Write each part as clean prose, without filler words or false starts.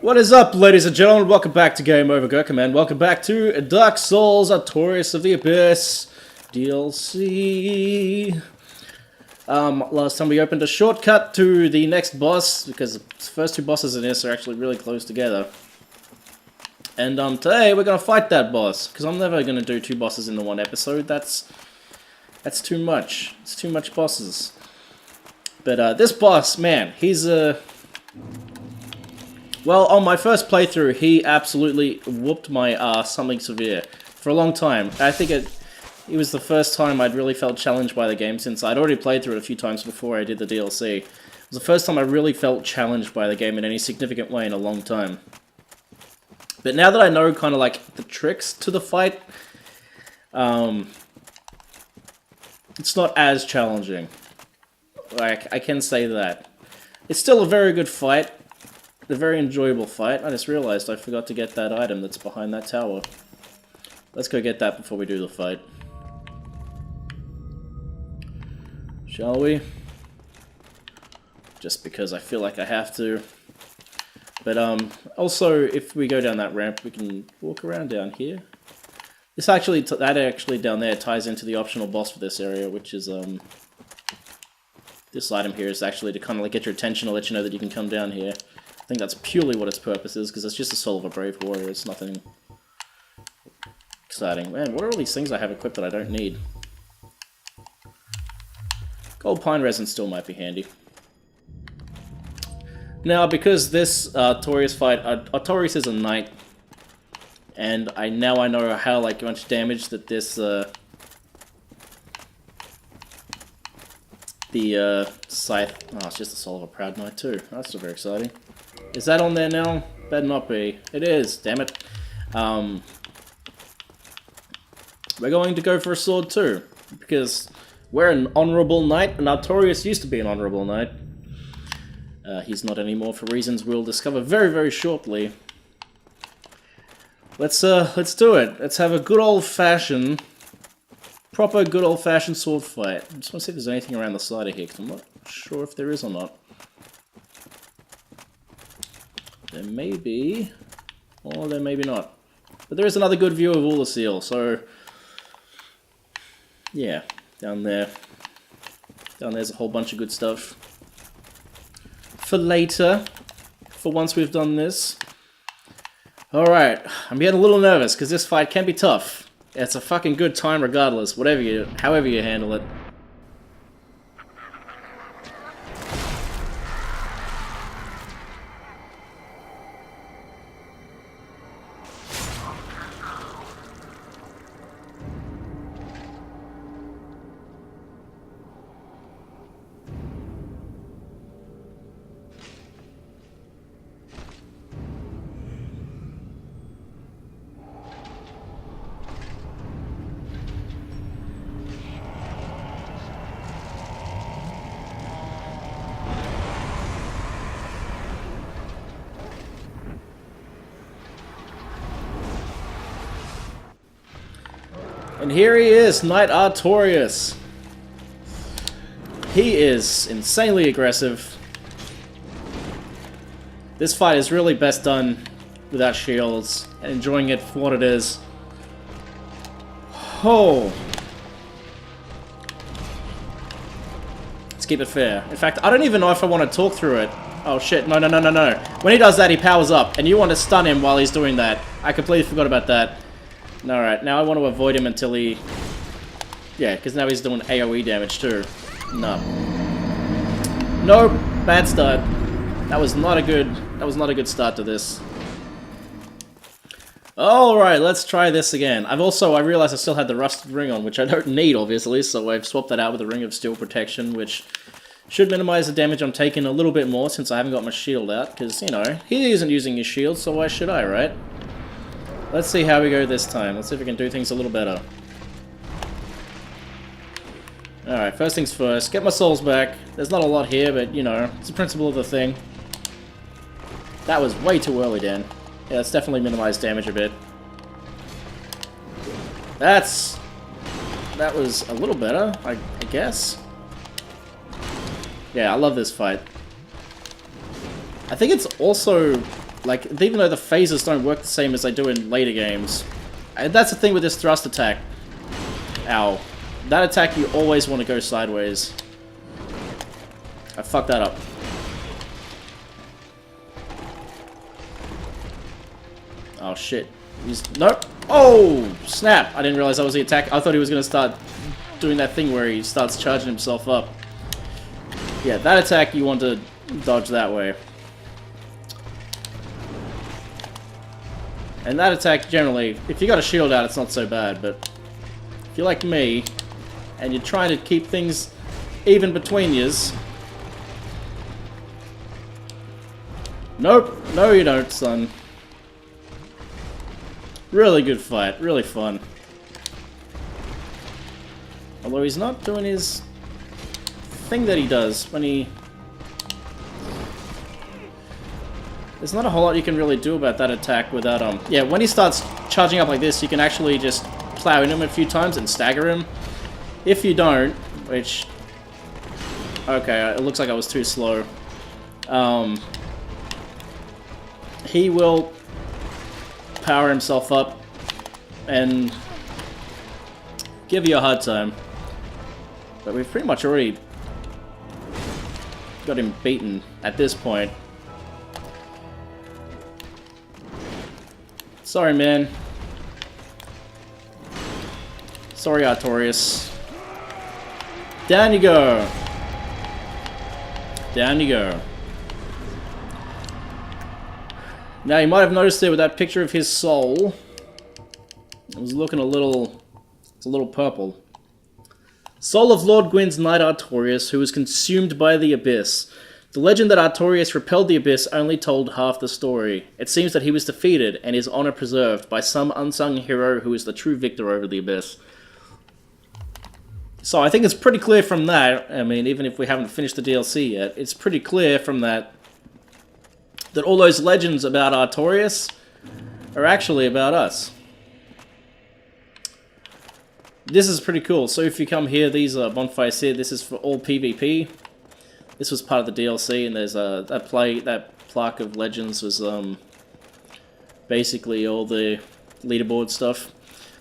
What is up, ladies and gentlemen? Welcome back to Game Over Gurkhaman. Welcome back to Dark Souls Artorias of the Abyss DLC. Last time we opened a shortcut to the next boss, because the first two bosses in this are actually really close together. And today we're going to fight that boss, because I'm never going to do two bosses in the one episode. That's too much. It's too much bosses. But this boss, man, he's well, on my first playthrough, he absolutely whooped my ass something severe. For a long time. I think it was the first time I'd really felt challenged by the game, since I'd already played through it a few times before I did the DLC. It was the first time I really felt challenged by the game in any significant way in a long time. But now that I know kind of like the tricks to the fight, it's not as challenging. Like, I can say that. It's still a very good fight. A very enjoyable fight. I just realized I forgot to get that item that's behind that tower. Let's go get that before we do the fight. Shall we? Just because I feel like I have to. But also, if we go down that ramp, we can walk around down here. This actually, that actually down there ties into the optional boss for this area, which is this item here is actually to kind of like get your attention to let you know that you can come down here. I think that's purely what its purpose is, because it's just the soul of a brave warrior. It's nothing exciting. Man, what are all these things I have equipped that I don't need? Gold pine resin still might be handy. Now, because this Artorias fight, Artorias is a knight, and now I know how much damage that this the scythe. Oh, it's just the soul of a proud knight too. That's still very exciting. Is that on there now? Better not be. It is, damn it. We're going to go for a sword too, because we're an honorable knight, and Artorias used to be an honorable knight. He's not anymore for reasons we'll discover very, very shortly. Let's do it. Let's have a good old-fashioned, proper good old-fashioned sword fight. I just want to see if there's anything around the side of here, because I'm not sure if there is or not. There may be, or there may be not. But there is another good view of Ulysseal, so yeah, down there. Down there's a whole bunch of good stuff. For later, for once we've done this. Alright, I'm getting a little nervous, because this fight can be tough. It's a fucking good time regardless, however you handle it. And here he is, Knight Artorias. He is insanely aggressive. This fight is really best done without shields, and enjoying it for what it is. Oh. Let's keep it fair. In fact, I don't even know if I want to talk through it. Oh shit, no. When he does that, he powers up, and you want to stun him while he's doing that. I completely forgot about that. Alright, now I want to avoid him until he... Yeah, because now he's doing AoE damage too. No. Nope, bad start. That was not a good start to this. Alright, let's try this again. I realized I still had the rusted ring on, which I don't need, obviously, so I've swapped that out with a ring of steel protection, which should minimize the damage I'm taking a little bit more since I haven't got my shield out, because, you know, he isn't using his shield, so why should I, right? Let's see how we go this time. Let's see if we can do things a little better. Alright, first things first. Get my souls back. There's not a lot here, but, you know, it's the principle of the thing. That was way too early, Dan. Yeah, let's definitely minimize damage a bit. That was a little better, I guess. Yeah, I love this fight. I think it's also Like, even though the phases don't work the same as they do in later games. And that's the thing with this thrust attack. Ow. That attack, you always want to go sideways. I fucked that up. Oh, shit. Nope. Oh, snap. I didn't realize that was the attack. I thought he was going to start doing that thing where he starts charging himself up. Yeah, that attack, you want to dodge that way. And that attack, generally, if you got a shield out, it's not so bad, but if you're like me, and you're trying to keep things even between yous... Nope. No, you don't, son. Really good fight. Really fun. Although he's not doing his thing that he does when he... There's not a whole lot you can really do about that attack without, yeah, when he starts charging up like this, you can actually just plow into him a few times and stagger him. If you don't, which... Okay, it looks like I was too slow. He will power himself up and give you a hard time. But we've pretty much already got him beaten at this point. Sorry, man. Sorry, Artorias. Down you go. Down you go. Now, you might have noticed there with that picture of his soul, it was looking it's a little purple. Soul of Lord Gwyn's knight Artorias, who was consumed by the Abyss. The legend that Artorias repelled the Abyss only told half the story. It seems that he was defeated, and his honor preserved by some unsung hero who is the true victor over the Abyss. So I think it's pretty clear from that, I mean, even if we haven't finished the DLC yet, it's pretty clear from that all those legends about Artorias are actually about us. This is pretty cool. So if you come here, these bonfires here, this is for all PvP. This was part of the DLC, and there's that plaque of legends was basically all the leaderboard stuff.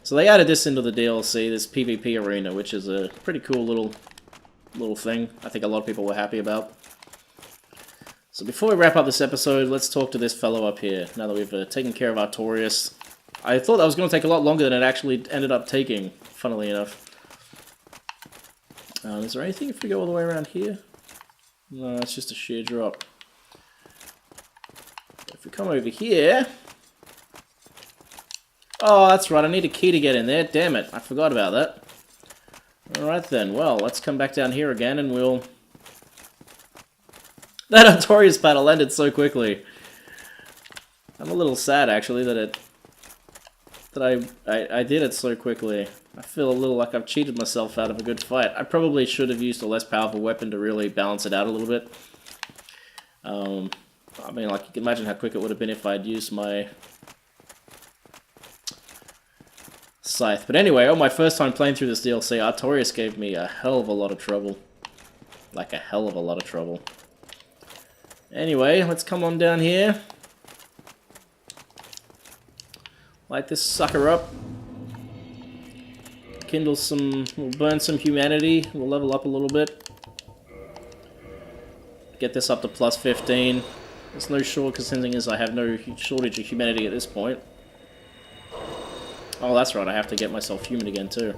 So they added this into the DLC, this PvP arena, which is a pretty cool little thing. I think a lot of people were happy about. So before we wrap up this episode, let's talk to this fellow up here, now that we've taken care of Artorias. I thought that was going to take a lot longer than it actually ended up taking, funnily enough. Is there anything if we go all the way around here? No, it's just a sheer drop. If we come over here... Oh, that's right, I need a key to get in there. Damn it, I forgot about that. Alright then, well, let's come back down here again and we'll... That Artorias battle ended so quickly. I'm a little sad, actually, that I did it so quickly. I feel a little like I've cheated myself out of a good fight. I probably should have used a less powerful weapon to really balance it out a little bit. I mean, like, you can imagine how quick it would have been if I'd used my scythe. But anyway, on my first time playing through this DLC, Artorias gave me a hell of a lot of trouble. Like, a hell of a lot of trouble. Anyway, let's come on down here. Light this sucker up. Kindle some... We'll burn some humanity. We'll level up a little bit. Get this up to plus 15. There's no short, because the thing is I have no shortage of humanity at this point. Oh, that's right, I have to get myself human again, too.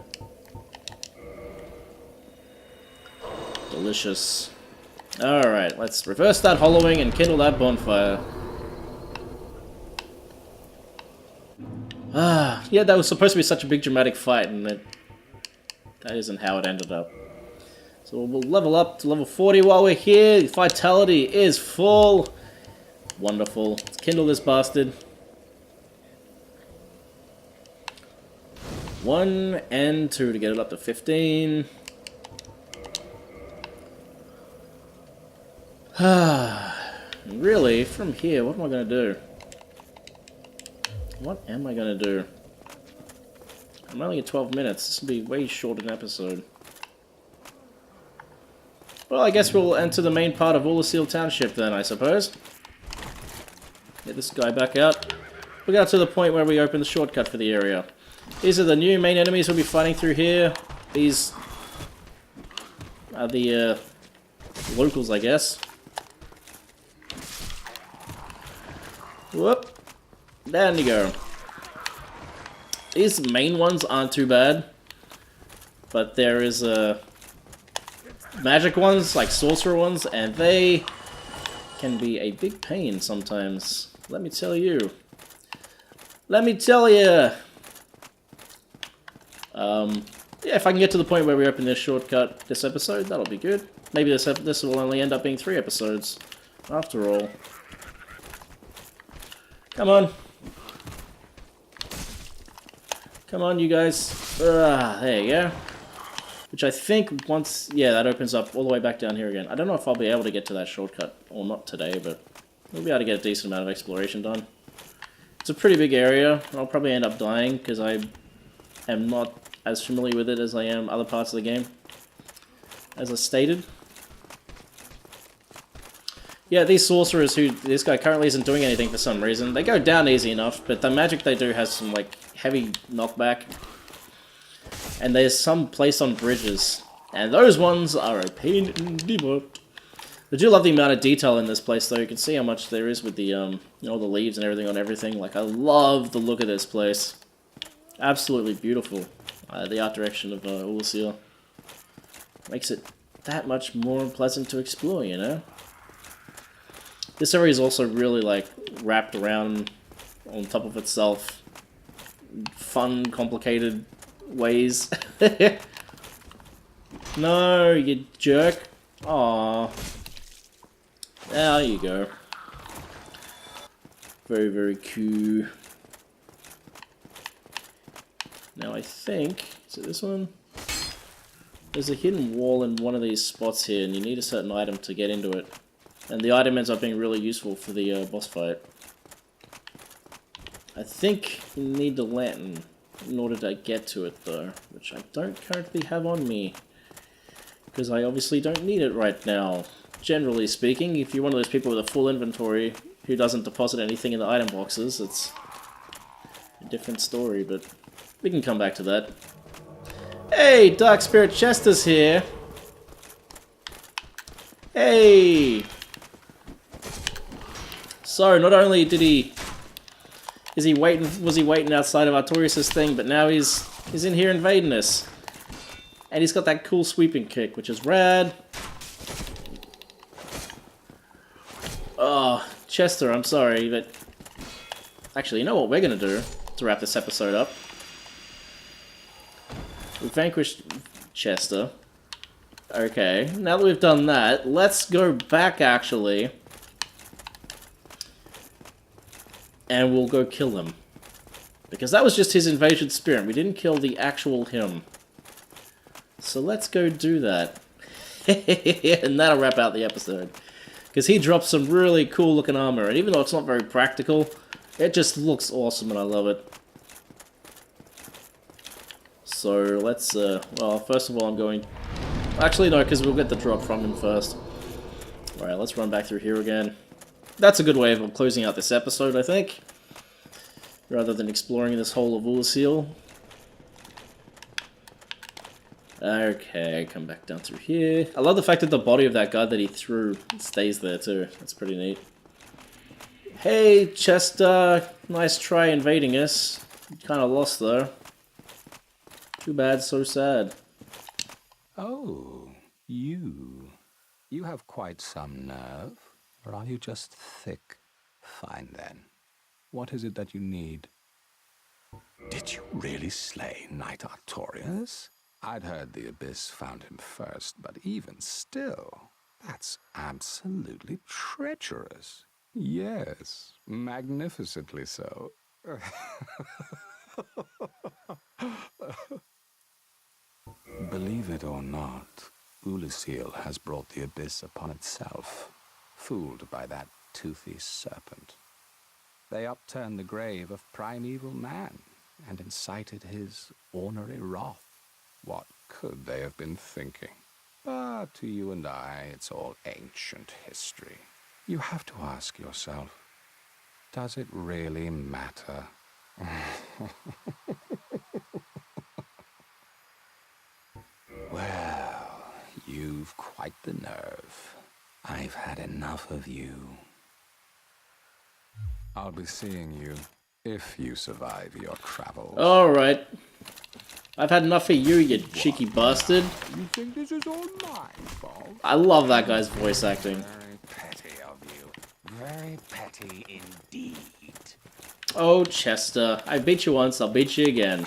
Delicious. Alright, let's reverse that hollowing and kindle that bonfire. Ah, yeah, that was supposed to be such a big dramatic fight, and that isn't how it ended up. So we'll level up to level 40 while we're here. Vitality is full. Wonderful. Let's kindle this bastard. 1 and 2 to get it up to 15. Really, from here, what am I going to do? What am I going to do? I'm only at 12 minutes. This will be way short an episode. Well, I guess we'll enter the main part of Ulysseal Township then, I suppose. Get this guy back out. We got to the point where we open the shortcut for the area. These are the new main enemies we'll be fighting through here. These are the locals, I guess. Whoop. Down you go. These main ones aren't too bad. But there is magic ones, like sorcerer ones, and they can be a big pain sometimes. Let me tell you. Let me tell you. Yeah, if I can get to the point where we open this shortcut this episode, that'll be good. Maybe this will only end up being 3 episodes, after all. Come on. Come on, you guys. There you go. Which I think once... Yeah, that opens up all the way back down here again. I don't know if I'll be able to get to that shortcut, or not today, but we'll be able to get a decent amount of exploration done. It's a pretty big area, and I'll probably end up dying, because I am not as familiar with it as I am other parts of the game, as I stated. Yeah, these sorcerers who this guy currently isn't doing anything for some reason, they go down easy enough, but the magic they do has some, like, heavy knockback. And there's some placed on bridges, and those ones are a pain in the butt. I do love the amount of detail in this place, though. You can see how much there is with the, you know, the leaves and everything on everything. Like, I love the look of this place. Absolutely beautiful. The art direction of Ulysses makes it that much more pleasant to explore, you know? This area is also really, like, wrapped around on top of itself. Fun, complicated ways. No, you jerk. Aww. There you go. Very, very cool. Now I think... Is it this one? There's a hidden wall in one of these spots here, and you need a certain item to get into it. And the item ends up being really useful for the boss fight. I think you need the lantern in order to get to it, though, which I don't currently have on me. Because I obviously don't need it right now. Generally speaking, if you're one of those people with a full inventory who doesn't deposit anything in the item boxes, it's a different story, but we can come back to that. Hey, Dark Spirit Chester's here! Hey! So, not only did he... was he waiting outside of Artorias' thing, but now he's in here invading us. And he's got that cool sweeping kick, which is rad. Oh, Chester, I'm sorry, but... Actually, you know what we're gonna do to wrap this episode up? We vanquished Chester. Okay, now that we've done that, let's go back, actually. And we'll go kill him. Because that was just his invasion spirit. We didn't kill the actual him. So let's go do that. And that'll wrap out the episode. Because he drops some really cool looking armor. And even though it's not very practical, it just looks awesome and I love it. So let's, well, first of all I'm going... Actually no, because we'll get the drop from him first. Alright, let's run back through here again. That's a good way of closing out this episode, I think. Rather than exploring this whole of Ulysses. Okay, come back down through here. I love the fact that the body of that guy that he threw stays there too. That's pretty neat. Hey, Chester. Nice try invading us. Kinda lost though. Too bad, so sad. Oh, you. You have quite some nerve. Or are you just thick? Fine then. What is it that you need? Did you really slay Knight Artorias? I'd heard the Abyss found him first, but even still, that's absolutely treacherous. Yes, magnificently so. Believe it or not, Ulysses has brought the Abyss upon itself, fooled by that toothy serpent. They upturned the grave of primeval man and incited his ornery wrath. What could they have been thinking? But to you and I, it's all ancient history. You have to ask yourself, Does it really matter? Well, you've quite the nerve. I've had enough of you. I'll be seeing you if you survive your travels. Alright. I've had enough of you, you cheeky bastard. You think this is all my fault? I love that guy's voice acting. Very petty of you. Very petty indeed. Oh, Chester. I beat you once, I'll beat you again.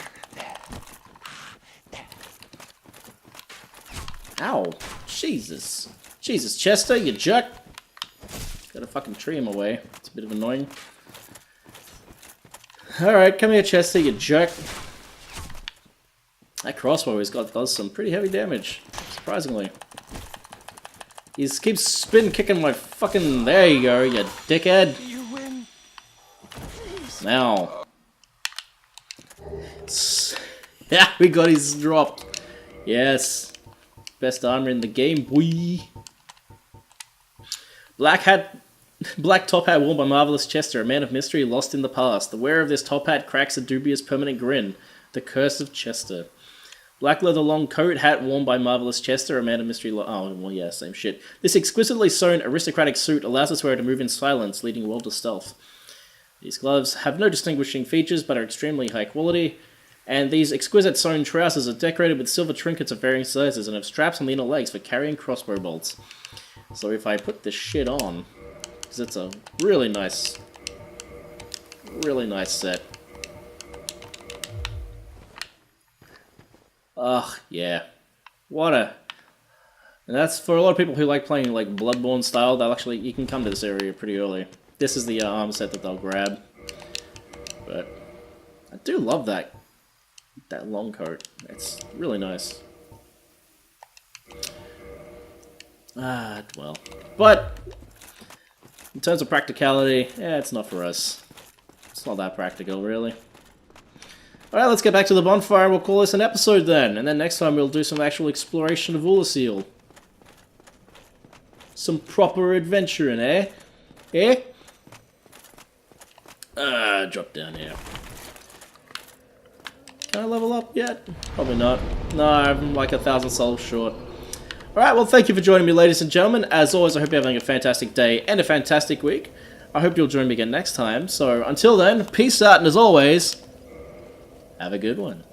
Ow. Jesus. Jesus, Chester, you jerk. Gotta fucking tree him away. It's a bit of annoying. Alright, come here, Chester, you jerk. That crossbow he's got does some pretty heavy damage, surprisingly. He keeps spin kicking my fucking... There you go, you dickhead. You win. Now. Yeah, we got his drop. Yes. Best armor in the game, boy. Black top hat worn by Marvelous Chester, a man of mystery lost in the past. The wearer of this top hat cracks a dubious permanent grin. The Curse of Chester. Black leather long coat, hat worn by Marvelous Chester, a man of mystery oh, well, yeah, same shit. This exquisitely sewn aristocratic suit allows its wearer to move in silence, leading well to stealth. These gloves have no distinguishing features, but are extremely high quality. And these exquisite sewn trousers are decorated with silver trinkets of varying sizes and have straps on the inner legs for carrying crossbow bolts. So if I put this shit on, because it's a really nice set. Ugh, yeah. What a... And that's for a lot of people who like playing like Bloodborne style, they'll actually, you can come to this area pretty early. This is the arm set that they'll grab. But I do love that long coat. It's really nice. Ah, well. But in terms of practicality, yeah, it's not for us. It's not that practical, really. Alright, let's get back to the bonfire. We'll call this an episode then. And then next time we'll do some actual exploration of Ulasil. Some proper adventuring, eh? Eh? Drop down here. Can I level up yet? Probably not. No, I'm like 1,000 souls short. Alright, well thank you for joining me, ladies and gentlemen. As always, I hope you're having a fantastic day and a fantastic week. I hope you'll join me again next time. So until then, peace out, and as always, have a good one.